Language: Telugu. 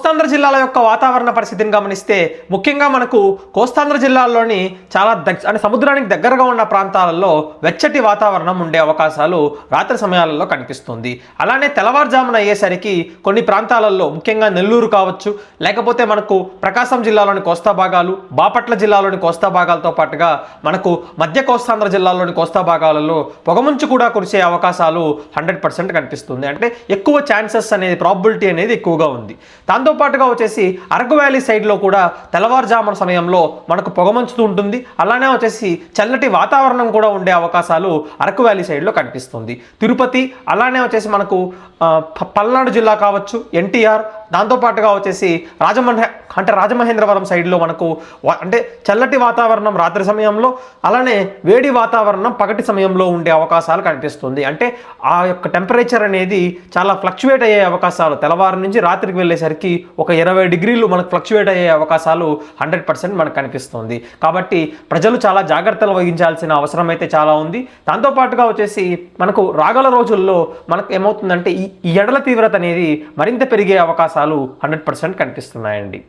కోస్తాంధ్ర జిల్లాల యొక్క వాతావరణ పరిస్థితిని గమనిస్తే ముఖ్యంగా మనకు కోస్తాంధ్ర జిల్లాల్లోని చాలా అంటే సముద్రానికి దగ్గరగా ఉన్న ప్రాంతాలలో వెచ్చటి వాతావరణం ఉండే అవకాశాలు రాత్రి సమయాలలో కనిపిస్తుంది. అలానే తెల్లవారుజామున అయ్యేసరికి కొన్ని ప్రాంతాలలో ముఖ్యంగా నెల్లూరు కావచ్చు, లేకపోతే మనకు ప్రకాశం జిల్లాలోని కోస్తా భాగాలు, బాపట్ల జిల్లాలోని కోస్తా భాగాలతో పాటుగా మనకు మధ్య కోస్తాంధ్ర జిల్లాలోని కోస్తా భాగాలలో పొగమంచు కూడా కురిసే అవకాశాలు 100% కనిపిస్తుంది. అంటే ఎక్కువ ఛాన్సెస్ అనేది, ప్రాబిలిటీ అనేది ఎక్కువగా ఉంది. దాంతోపాటుగా వచ్చేసి అరకు వ్యాలీ సైడ్లో కూడా తెల్లవారుజామున సమయంలో మనకు పొగమంచుతూ ఉంటుంది. అలానే వచ్చేసి చల్లటి వాతావరణం కూడా ఉండే అవకాశాలు అరకు వ్యాలీ సైడ్లో కనిపిస్తుంది. తిరుపతి, అలానే వచ్చేసి మనకు పల్నాడు జిల్లా కావచ్చు, ఎన్టీఆర్, దాంతోపాటుగా వచ్చేసి రాజమహేంద్రవరం సైడ్లో మనకు అంటే చల్లటి వాతావరణం రాత్రి సమయంలో, అలానే వేడి వాతావరణం పగటి సమయంలో ఉండే అవకాశాలు కనిపిస్తుంది. అంటే ఆ యొక్క టెంపరేచర్ అనేది చాలా ఫ్లక్చువేట్ అయ్యే అవకాశాలు, తెల్లవారు నుంచి రాత్రికి వెళ్ళేసరికి ఒక 20 డిగ్రీలు మనకు ఫ్లక్చువేట్ అయ్యే అవకాశాలు 100% మనకు కనిపిస్తుంది. కాబట్టి ప్రజలు చాలా జాగ్రత్తలు వహించాల్సిన అవసరం అయితే చాలా ఉంది. దాంతోపాటుగా వచ్చేసి మనకు రాగల రోజుల్లో మనకు ఏమవుతుందంటే ఈ ఎండల తీవ్రత అనేది మరింత పెరిగే అవకాశాలు 100% కనిపిస్తున్నాయండి.